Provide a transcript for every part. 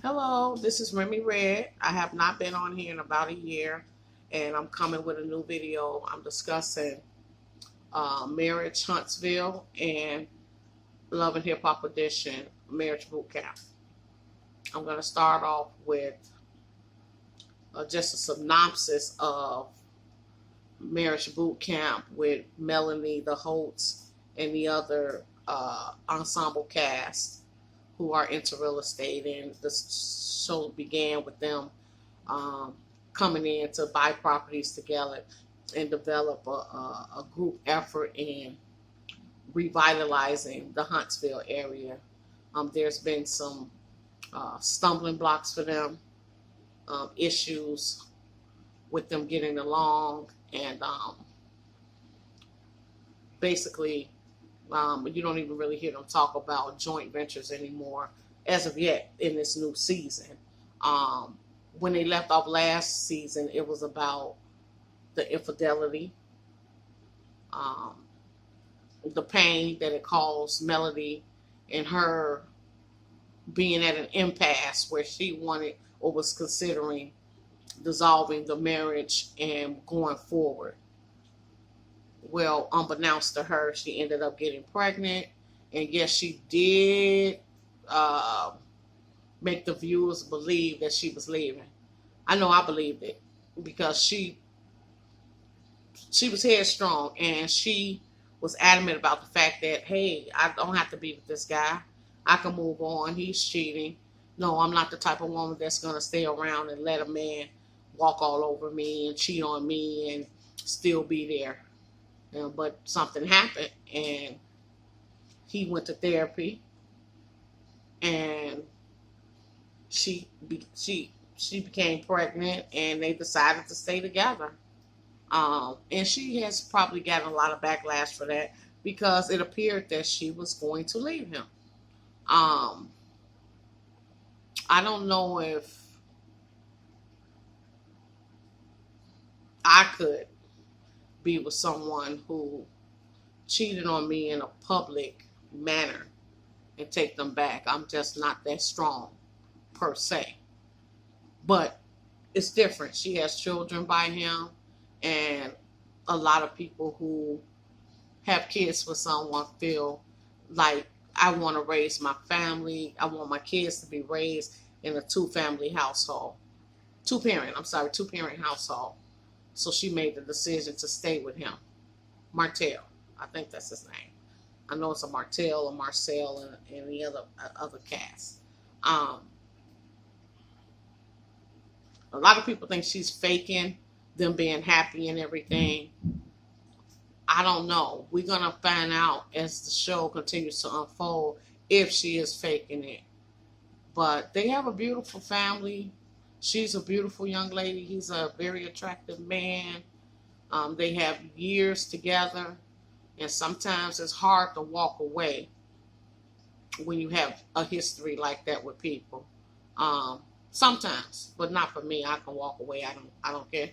Hello, this is Remy Red. I have not been on here in about a year, and I'm coming with a new video. I'm discussing Marriage Huntsville and Love and Hip Hop Edition Marriage Bootcamp. I'm going to start off with just a synopsis of Marriage Bootcamp with Melanie, the Holtz, and the other ensemble cast who are into real estate, and the show began with them coming in to buy properties together and develop a group effort in revitalizing the Huntsville area. There's been some stumbling blocks for them, issues with them getting along, and basically you don't even really hear them talk about joint ventures anymore as of yet in this new season. When they left off last season, it was about the infidelity, the pain that it caused Melody and her being at an impasse where she wanted or was considering dissolving the marriage and going forward. Well, unbeknownst to her, she ended up getting pregnant. And yes, she did make the viewers believe that she was leaving. I know I believed it because she was headstrong, and she was adamant about the fact that, hey, I don't have to be with this guy. I can move on. He's cheating. No, I'm not the type of woman that's going to stay around and let a man walk all over me and cheat on me and still be there. But something happened, and he went to therapy, and she became pregnant, and they decided to stay together. And she has probably gotten a lot of backlash for that because it appeared that she was going to leave him. I don't know if I could be with someone who cheated on me in a public manner and take them back. I'm just not that strong per se. But it's different. She has children by him, and a lot of people who have kids with someone feel like, I want to raise my family. I want my kids to be raised in a two-parent household. So she made the decision to stay with him. Martell, I think that's his name. I know it's a Martell or Marcel and the other cast. A lot of people think she's faking them being happy and everything. I don't know. We're going to find out as the show continues to unfold if she is faking it. But they have a beautiful family. She's a beautiful young lady. He's a very attractive man. They have years together. And sometimes it's hard to walk away when you have a history like that with people. Sometimes, but not for me. I can walk away. I don't care.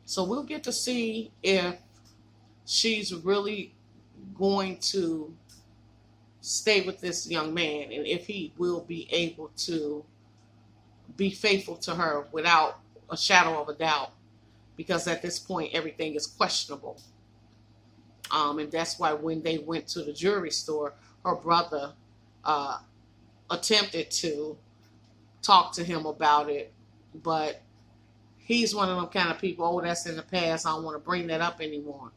So we'll get to see if she's really going to stay with this young man, and if he will be able to be faithful to her without a shadow of a doubt, because at this point everything is questionable. And that's why when they went to the jewelry store, her brother attempted to talk to him about it, but he's one of them kind of people, oh, that's in the past, I don't want to bring that up anymore.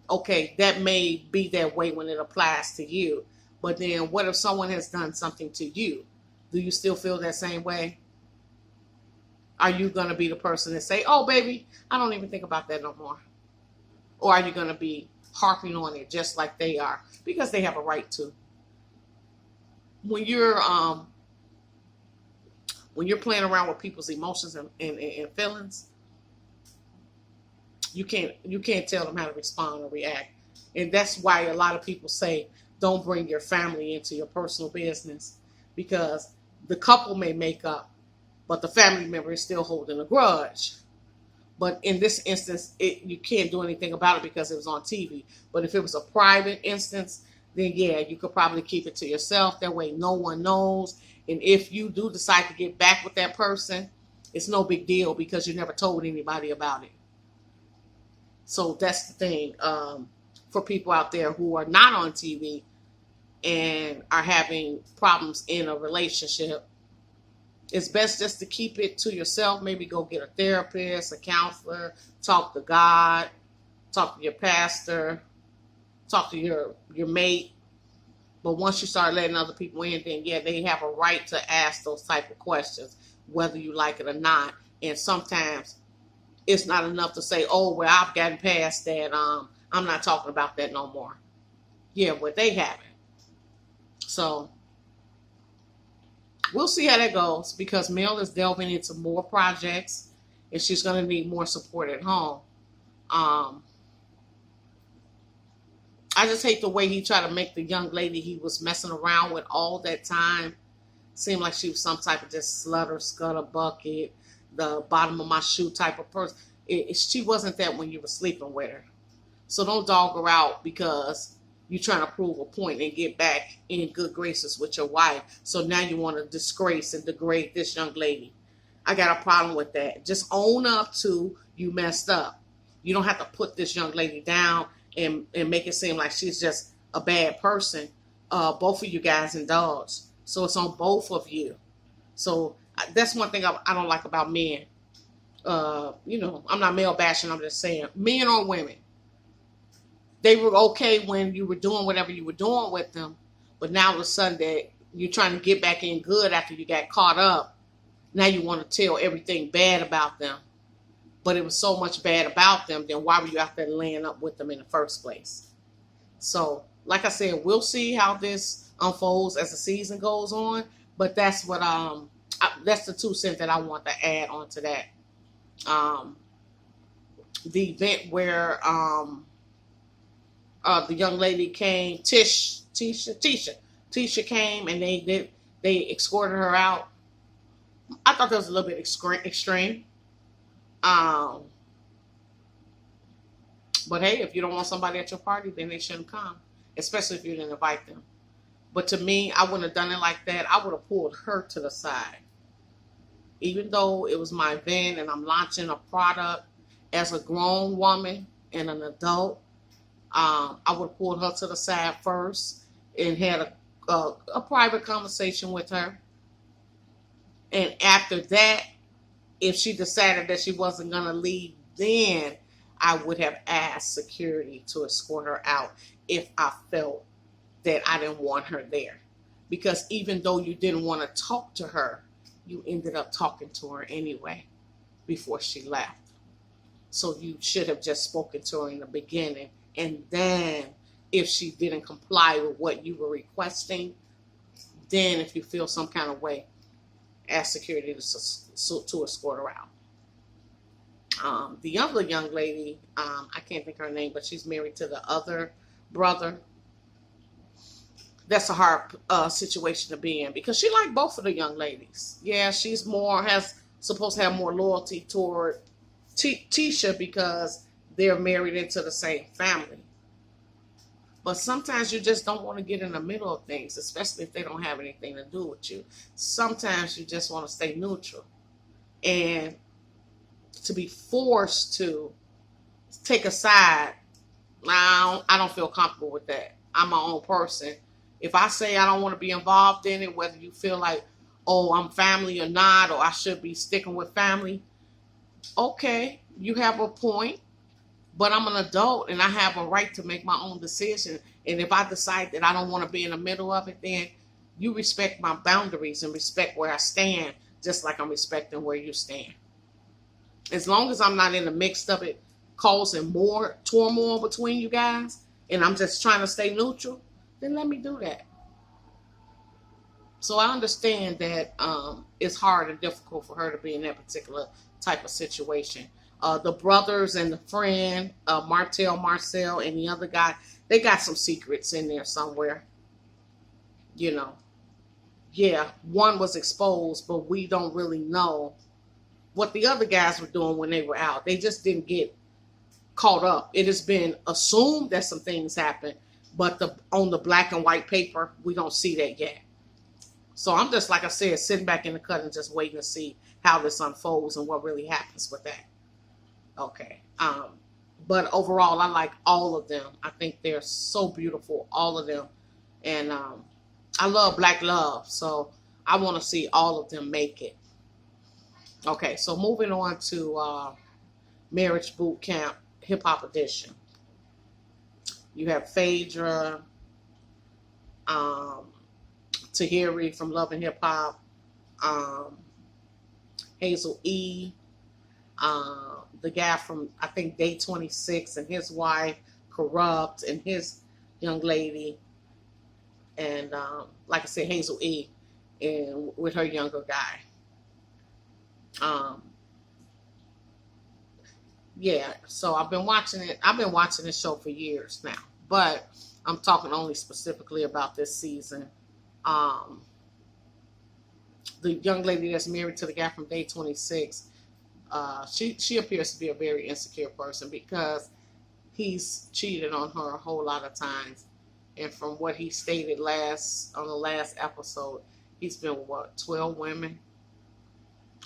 Okay, that may be that way when it applies to you. But then what if someone has done something to you? Do you still feel that same way? Are you going to be the person that say, oh, baby, I don't even think about that no more? Or are you going to be harping on it just like they are? Because they have a right to. When you're playing around with people's emotions and feelings, you can't tell them how to respond or react. And that's why a lot of people say, don't bring your family into your personal business, because the couple may make up, but the family member is still holding a grudge. But in this instance, you can't do anything about it because it was on TV. But if it was a private instance, then yeah, you could probably keep it to yourself. That way no one knows. And if you do decide to get back with that person, it's no big deal because you never told anybody about it. So that's the thing. For people out there who are not on TV and are having problems in a relationship, it's best just to keep it to yourself. Maybe go get a therapist, a counselor, talk to God, talk to your pastor, talk to your mate. But once you start letting other people in, then yeah, they have a right to ask those type of questions, whether you like it or not. And sometimes it's not enough to say, oh, well, I've gotten past that. I'm not talking about that no more. Yeah, but they haven't. So we'll see how that goes, because Mel is delving into more projects and she's going to need more support at home. I just hate the way he tried to make the young lady he was messing around with all that time seem like she was some type of just slutter, scudder bucket, the bottom of my shoe type of person. She wasn't that when you were sleeping with her. So don't dog her out because you're trying to prove a point and get back in good graces with your wife. So now you want to disgrace and degrade this young lady. I got a problem with that. Just own up to you messed up. You don't have to put this young lady down and make it seem like she's just a bad person. Both of you guys indulged. So it's on both of you. So that's one thing I don't like about men. I'm not male bashing. I'm just saying, men or women, they were okay when you were doing whatever you were doing with them. But now all of a sudden that you're trying to get back in good after you got caught up. Now you want to tell everything bad about them. But it was so much bad about them, then why were you out there laying up with them in the first place? So, like I said, we'll see how this unfolds as the season goes on. But that's what that's the 2 cents that I want to add on to that. The event where the young lady came, Tisha came, and they escorted her out. I thought that was a little bit extreme. But hey, if you don't want somebody at your party, then they shouldn't come, especially if you didn't invite them. But to me, I wouldn't have done it like that. I would have pulled her to the side. Even though it was my event and I'm launching a product as a grown woman and an adult, I would have pulled her to the side first and had a private conversation with her. And after that, if she decided that she wasn't going to leave, then I would have asked security to escort her out if I felt that I didn't want her there. Because even though you didn't want to talk to her, you ended up talking to her anyway before she left. So you should have just spoken to her in the beginning. And then if she didn't comply with what you were requesting, then if you feel some kind of way, ask security to escort her out. The other young lady, I can't think of her name, but she's married to the other brother. That's a hard situation to be in because she liked both of the young ladies. Yeah, she's supposed to have more loyalty toward Tisha because they're married into the same family. But sometimes you just don't want to get in the middle of things, especially if they don't have anything to do with you. Sometimes you just want to stay neutral. And to be forced to take a side, I don't feel comfortable with that. I'm my own person. If I say I don't want to be involved in it, whether you feel like, oh, I'm family or not, or I should be sticking with family, okay, you have a point. But I'm an adult and I have a right to make my own decision. And if I decide that I don't want to be in the middle of it, then you respect my boundaries and respect where I stand, just like I'm respecting where you stand. As long as I'm not in the mix of it causing more turmoil between you guys and I'm just trying to stay neutral, then let me do that. So I understand that it's hard and difficult for her to be in that particular type of situation. The brothers and the friend, Marcel, and the other guy, they got some secrets in there somewhere. Yeah, one was exposed, but we don't really know what the other guys were doing when they were out. They just didn't get caught up. It has been assumed that some things happened, But on the black and white paper, we don't see that yet. So I'm just, like I said, sitting back in the cut and just waiting to see how this unfolds and what really happens with that. Okay. But overall, I like all of them. I think they're so beautiful, all of them. And I love black love, so I want to see all of them make it. Okay, so moving on to Marriage Bootcamp Hip Hop Edition. You have Phaedra, Tahiri from Love and Hip Hop, Hazel E, the guy from, I think, Day 26 and his wife, Corrupt, and his young lady, and like I said, Hazel E, and with her younger guy. Yeah, so I've been watching it. I've been watching this show for years now, but I'm talking only specifically about this season. The young lady that's married to the guy from Day 26, she appears to be a very insecure person because he's cheated on her a whole lot of times. And from what he stated on the last episode, he's been with 12 women?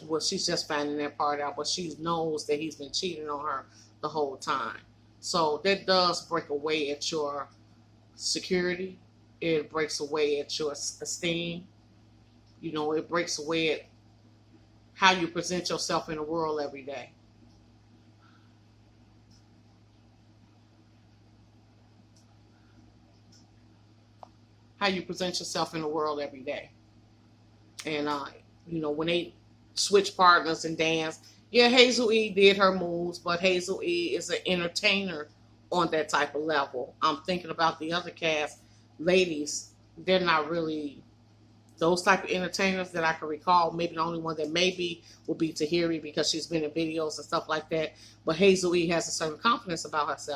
Well, she's just finding that part out, but she knows that he's been cheating on her the whole time. So that does break away at your security. It breaks away at your esteem. You know, it breaks away at how you present yourself in the world every day. How you present yourself in the world every day. And, you know, when they switch partners and dance, yeah, Hazel E did her moves, but Hazel E is an entertainer on that type of level. I'm thinking about the other cast ladies. They're not really those type of entertainers that I can recall. Maybe the only one that maybe will be Tahiri because she's been in videos and stuff like that. But Hazel E has a certain confidence about herself.